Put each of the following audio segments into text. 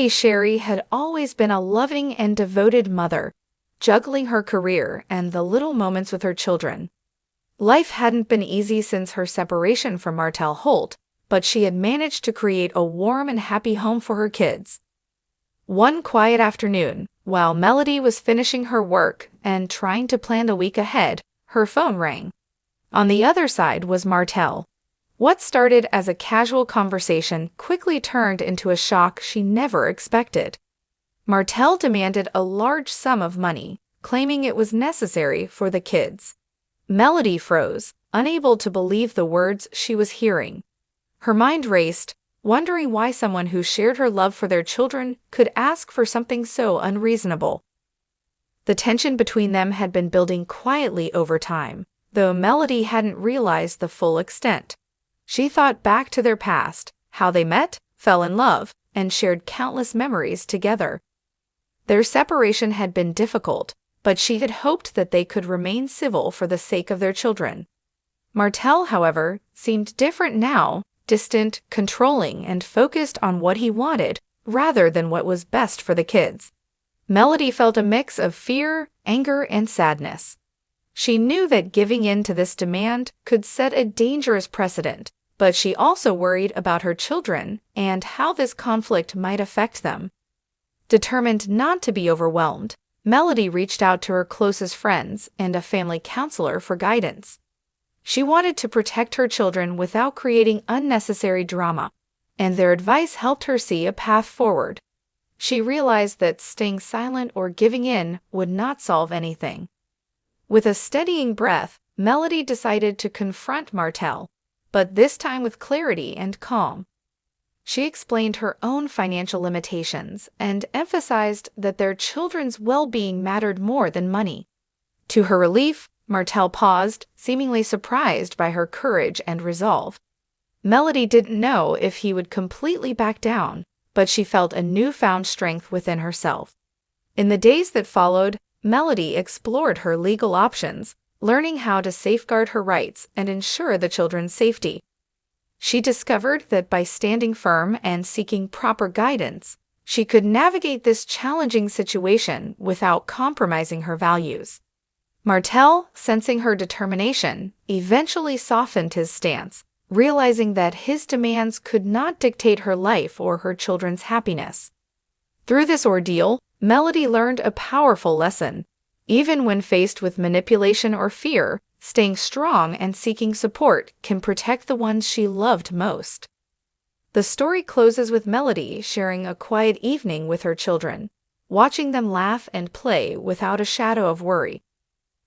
Shari had always been a loving and devoted mother, juggling her career and the little moments with her children. Life hadn't been easy since her separation from Martell Holt, but she had managed to create a warm and happy home for her kids. One quiet afternoon, while Melody was finishing her work and trying to plan the week ahead, her phone rang. On the other side was Martell. What started as a casual conversation quickly turned into a shock she never expected. Martell demanded a large sum of money, claiming it was necessary for the kids. Melody froze, unable to believe the words she was hearing. Her mind raced, wondering why someone who shared her love for their children could ask for something so unreasonable. The tension between them had been building quietly over time, though Melody hadn't realized the full extent. She thought back to their past, how they met, fell in love, and shared countless memories together. Their separation had been difficult, but she had hoped that they could remain civil for the sake of their children. Martell, however, seemed different now, distant, controlling, and focused on what he wanted rather than what was best for the kids. Melody felt a mix of fear, anger, and sadness. She knew that giving in to this demand could set a dangerous precedent, but she also worried about her children and how this conflict might affect them. Determined not to be overwhelmed, Melody reached out to her closest friends and a family counselor for guidance. She wanted to protect her children without creating unnecessary drama, and their advice helped her see a path forward. She realized that staying silent or giving in would not solve anything. With a steadying breath, Melody decided to confront Martell, but this time with clarity and calm. She explained her own financial limitations and emphasized that their children's well-being mattered more than money. To her relief, Martell paused, seemingly surprised by her courage and resolve. Melody didn't know if he would completely back down, but she felt a newfound strength within herself. In the days that followed, Melody explored her legal options, learning how to safeguard her rights and ensure the children's safety. She discovered that by standing firm and seeking proper guidance, she could navigate this challenging situation without compromising her values. Martell, sensing her determination, eventually softened his stance, realizing that his demands could not dictate her life or her children's happiness. Through this ordeal, Melody learned a powerful lesson. Even when faced with manipulation or fear, staying strong and seeking support can protect the ones she loved most. The story closes with Melody sharing a quiet evening with her children, watching them laugh and play without a shadow of worry.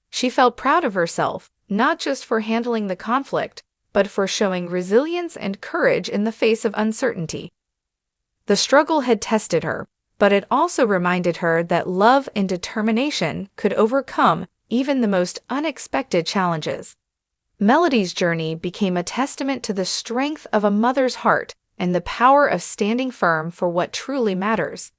She felt proud of herself, not just for handling the conflict, but for showing resilience and courage in the face of uncertainty. The struggle had tested her, but it also reminded her that love and determination could overcome even the most unexpected challenges. Melody's journey became a testament to the strength of a mother's heart and the power of standing firm for what truly matters.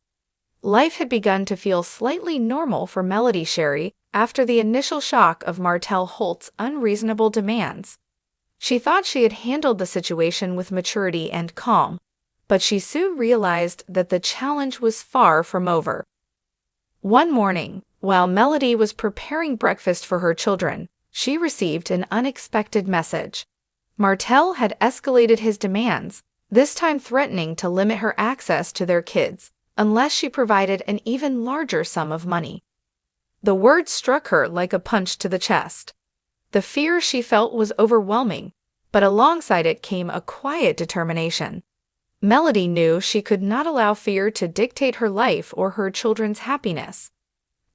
Life had begun to feel slightly normal for Shari after the initial shock of Martell Holt's unreasonable demands. She thought she had handled the situation with maturity and calm, but she soon realized that the challenge was far from over. One morning, while Melody was preparing breakfast for her children, she received an unexpected message. Martell had escalated his demands, this time threatening to limit her access to their kids unless she provided an even larger sum of money. The word struck her like a punch to the chest. The fear she felt was overwhelming, but alongside it came a quiet determination. Melody knew she could not allow fear to dictate her life or her children's happiness.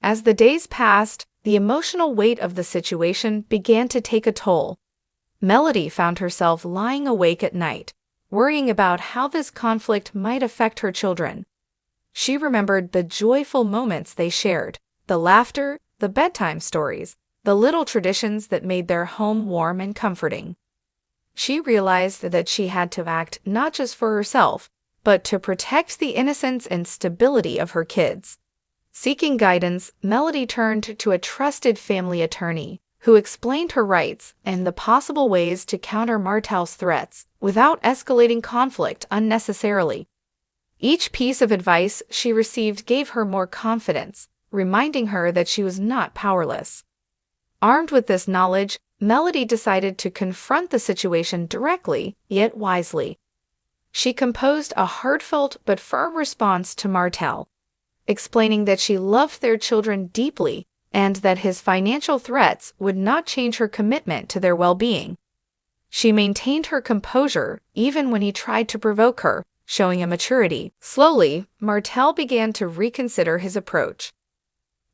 As the days passed, the emotional weight of the situation began to take a toll. Melody found herself lying awake at night, worrying about how this conflict might affect her children. She remembered the joyful moments they shared, the laughter, the bedtime stories, the little traditions that made their home warm and comforting. She realized that she had to act not just for herself, but to protect the innocence and stability of her kids. Seeking guidance, Melody turned to a trusted family attorney who explained her rights and the possible ways to counter Martell's threats without escalating conflict unnecessarily. Each piece of advice she received gave her more confidence, reminding her that she was not powerless. Armed with this knowledge, Melody decided to confront the situation directly, yet wisely. She composed a heartfelt but firm response to Martell, explaining that she loved their children deeply and that his financial threats would not change her commitment to their well-being. She maintained her composure even when he tried to provoke her, showing a maturity. Slowly, Martell began to reconsider his approach.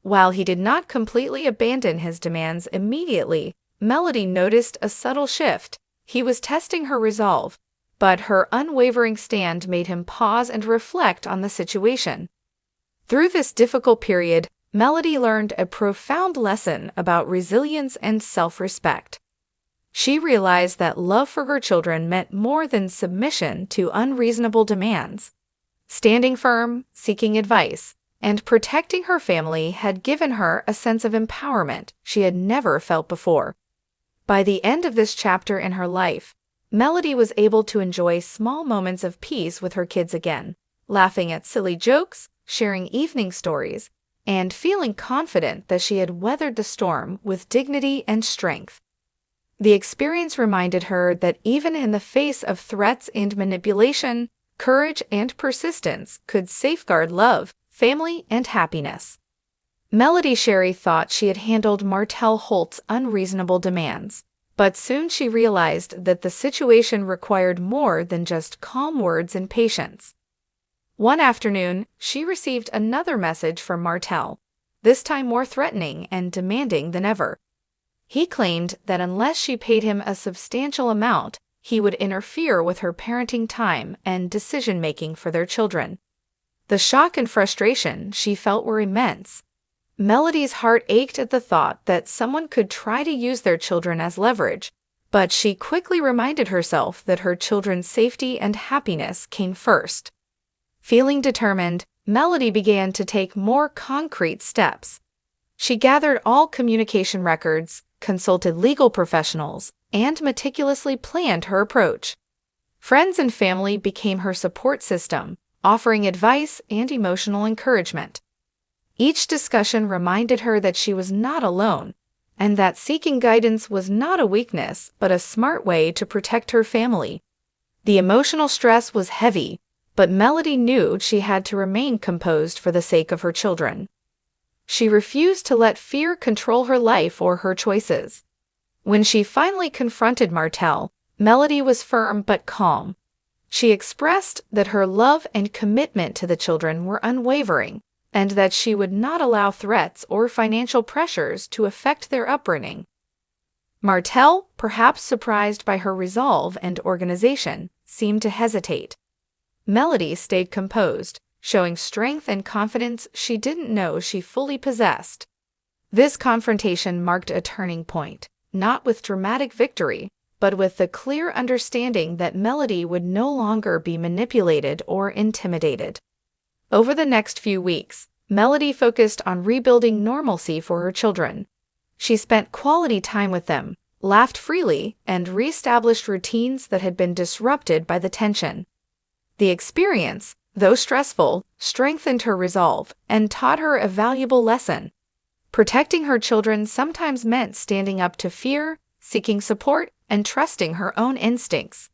While he did not completely abandon his demands immediately, Melody noticed a subtle shift. He was testing her resolve, but her unwavering stand made him pause and reflect on the situation. Through this difficult period, Melody learned a profound lesson about resilience and self-respect. She realized that love for her children meant more than submission to unreasonable demands. Standing firm, seeking advice, and protecting her family had given her a sense of empowerment she had never felt before. By the end of this chapter in her life, Melody was able to enjoy small moments of peace with her kids again, laughing at silly jokes, sharing evening stories, and feeling confident that she had weathered the storm with dignity and strength. The experience reminded her that even in the face of threats and manipulation, courage and persistence could safeguard love, family, and happiness. Shari thought she had handled Martell Holt's unreasonable demands, but soon she realized that the situation required more than just calm words and patience. One afternoon, she received another message from Martell, this time more threatening and demanding than ever. He claimed that unless she paid him a substantial amount, he would interfere with her parenting time and decision-making for their children. The shock and frustration she felt were immense. Melody's heart ached at the thought that someone could try to use their children as leverage, but she quickly reminded herself that her children's safety and happiness came first. Feeling determined, Melody began to take more concrete steps. She gathered all communication records, consulted legal professionals, and meticulously planned her approach. Friends and family became her support system, offering advice and emotional encouragement. Each discussion reminded her that she was not alone, and that seeking guidance was not a weakness but a smart way to protect her family. The emotional stress was heavy, but Melody knew she had to remain composed for the sake of her children. She refused to let fear control her life or her choices. When she finally confronted Martell, Melody was firm but calm. She expressed that her love and commitment to the children were unwavering, and that she would not allow threats or financial pressures to affect their upbringing. Martell, perhaps surprised by her resolve and organization, seemed to hesitate. Melody stayed composed, showing strength and confidence she didn't know she fully possessed. This confrontation marked a turning point, not with dramatic victory, but with the clear understanding that Melody would no longer be manipulated or intimidated. Over the next few weeks, Melody focused on rebuilding normalcy for her children. She spent quality time with them, laughed freely, and reestablished routines that had been disrupted by the tension. The experience, though stressful, strengthened her resolve and taught her a valuable lesson. Protecting her children sometimes meant standing up to fear, seeking support, and trusting her own instincts.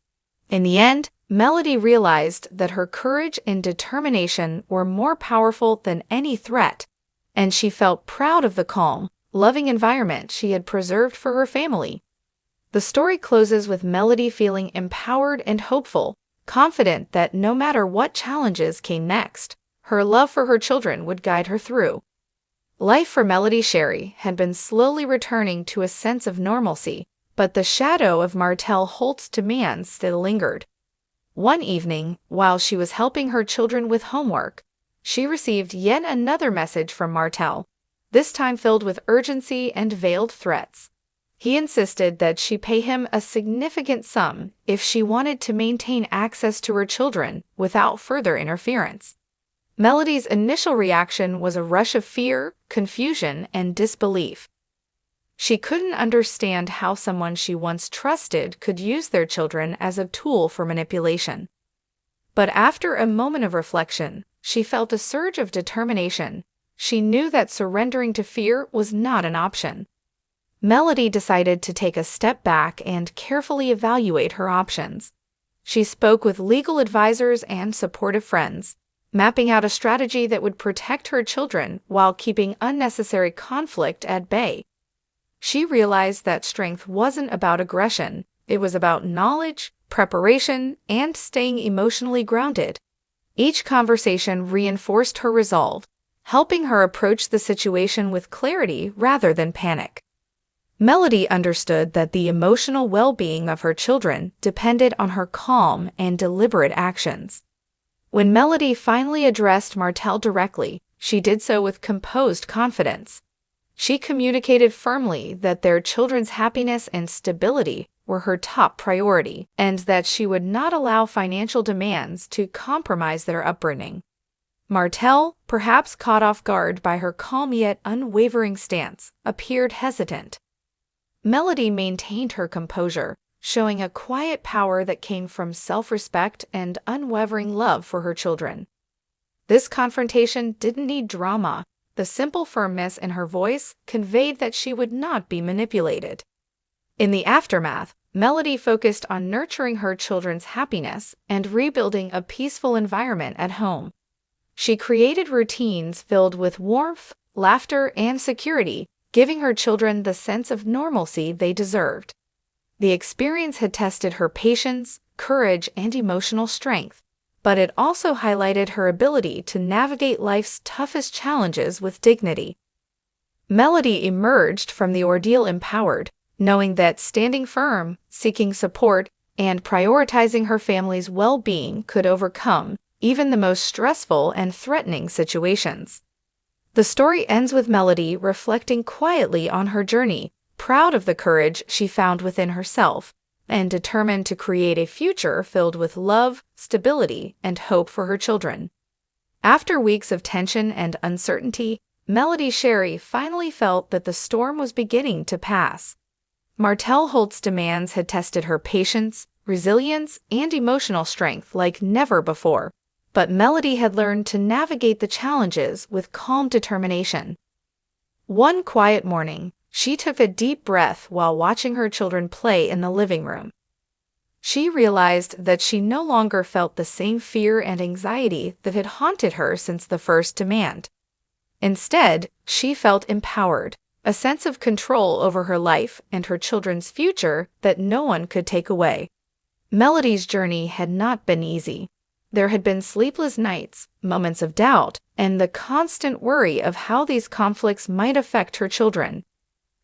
In the end, Melody realized that her courage and determination were more powerful than any threat, and she felt proud of the calm, loving environment she had preserved for her family. The story closes with Melody feeling empowered and hopeful, confident that no matter what challenges came next, her love for her children would guide her through. Life for Shari had been slowly returning to a sense of normalcy, but the shadow of Martell Holt's demands still lingered. One evening, while she was helping her children with homework, she received yet another message from Martell, this time filled with urgency and veiled threats. He insisted that she pay him a significant sum if she wanted to maintain access to her children without further interference. Melody's initial reaction was a rush of fear, confusion, and disbelief. She couldn't understand how someone she once trusted could use their children as a tool for manipulation. But after a moment of reflection, she felt a surge of determination. She knew that surrendering to fear was not an option. Melody decided to take a step back and carefully evaluate her options. She spoke with legal advisors and supportive friends, mapping out a strategy that would protect her children while keeping unnecessary conflict at bay. She realized that strength wasn't about aggression, it was about knowledge, preparation, and staying emotionally grounded. Each conversation reinforced her resolve, helping her approach the situation with clarity rather than panic. Melody understood that the emotional well-being of her children depended on her calm and deliberate actions. When Melody finally addressed Martell directly, she did so with composed confidence. She communicated firmly that their children's happiness and stability were her top priority, and that she would not allow financial demands to compromise their upbringing. Martell, perhaps caught off guard by her calm yet unwavering stance, appeared hesitant. Melody maintained her composure, showing a quiet power that came from self-respect and unwavering love for her children. This confrontation didn't need drama. The simple firmness in her voice conveyed that she would not be manipulated. In the aftermath, Melody focused on nurturing her children's happiness and rebuilding a peaceful environment at home. She created routines filled with warmth, laughter, and security, giving her children the sense of normalcy they deserved. The experience had tested her patience, courage, and emotional strength, but it also highlighted her ability to navigate life's toughest challenges with dignity. Melody emerged from the ordeal empowered, knowing that standing firm, seeking support, and prioritizing her family's well-being could overcome even the most stressful and threatening situations. The story ends with Melody reflecting quietly on her journey, proud of the courage she found within herself, and determined to create a future filled with love, stability, and hope for her children. After weeks of tension and uncertainty, Shari finally felt that the storm was beginning to pass. Martell Holt's demands had tested her patience, resilience, and emotional strength like never before, but Melody had learned to navigate the challenges with calm determination. One quiet morning, she took a deep breath while watching her children play in the living room. She realized that she no longer felt the same fear and anxiety that had haunted her since the first demand. Instead, she felt empowered, a sense of control over her life and her children's future that no one could take away. Melody's journey had not been easy. There had been sleepless nights, moments of doubt, and the constant worry of how these conflicts might affect her children.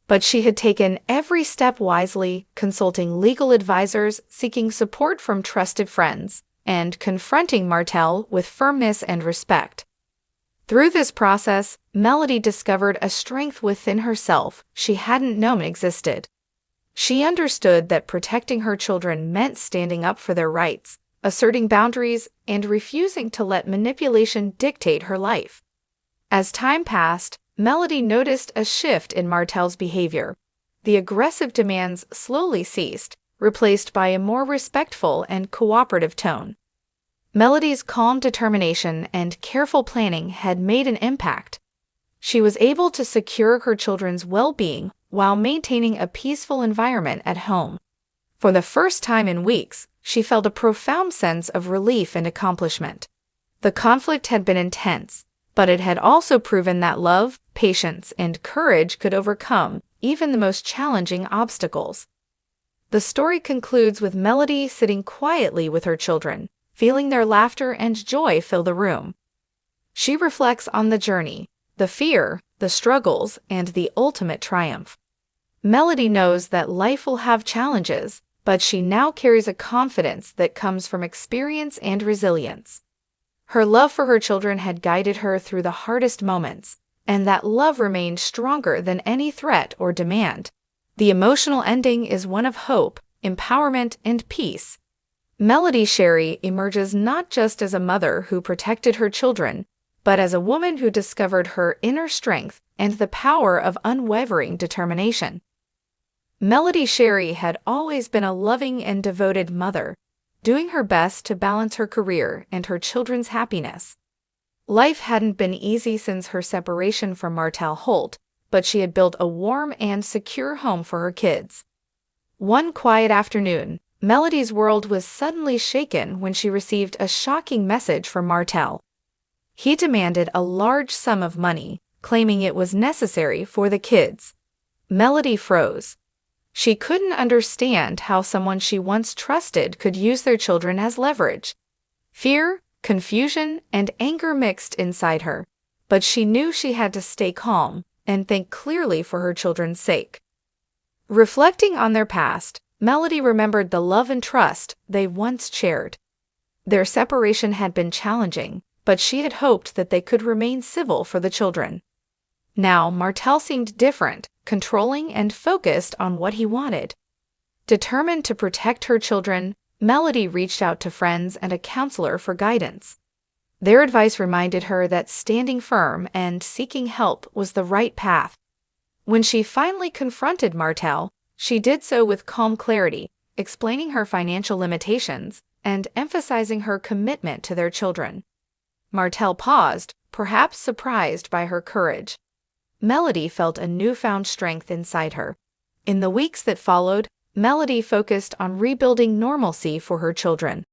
But she had taken every step wisely, consulting legal advisors, seeking support from trusted friends, and confronting Martell with firmness and respect. Through this process, Melody discovered a strength within herself she hadn't known existed. She understood that protecting her children meant standing up for their rights, asserting boundaries, and refusing to let manipulation dictate her life. As time passed, Melody noticed a shift in Martell's behavior. The aggressive demands slowly ceased, replaced by a more respectful and cooperative tone. Melody's calm determination and careful planning had made an impact. She was able to secure her children's well-being while maintaining a peaceful environment at home. For the first time in weeks, she felt a profound sense of relief and accomplishment. The conflict had been intense, but it had also proven that love, patience, and courage could overcome even the most challenging obstacles. The story concludes with Melody sitting quietly with her children, feeling their laughter and joy fill the room. She reflects on the journey, the fear, the struggles, and the ultimate triumph. Melody knows that life will have challenges, but she now carries a confidence that comes from experience and resilience. Her love for her children had guided her through the hardest moments, and that love remained stronger than any threat or demand. The emotional ending is one of hope, empowerment, and peace. Shari emerges not just as a mother who protected her children, but as a woman who discovered her inner strength and the power of unwavering determination. Shari had always been a loving and devoted mother, doing her best to balance her career and her children's happiness. Life hadn't been easy since her separation from Martell Holt, but she had built a warm and secure home for her kids. One quiet afternoon, Melody's world was suddenly shaken when she received a shocking message from Martell. He demanded a large sum of money, claiming it was necessary for the kids. Melody froze. She couldn't understand how someone she once trusted could use their children as leverage. Fear, confusion, and anger mixed inside her, but she knew she had to stay calm and think clearly for her children's sake. Reflecting on their past, Melody remembered the love and trust they once shared. Their separation had been challenging, but she had hoped that they could remain civil for the children. Now, Martell seemed different, controlling and focused on what he wanted. Determined to protect her children, Melody reached out to friends and a counselor for guidance. Their advice reminded her that standing firm and seeking help was the right path. When she finally confronted Martell, she did so with calm clarity, explaining her financial limitations and emphasizing her commitment to their children. Martell paused, perhaps surprised by her courage. Melody felt a newfound strength inside her. In the weeks that followed, Melody focused on rebuilding normalcy for her children.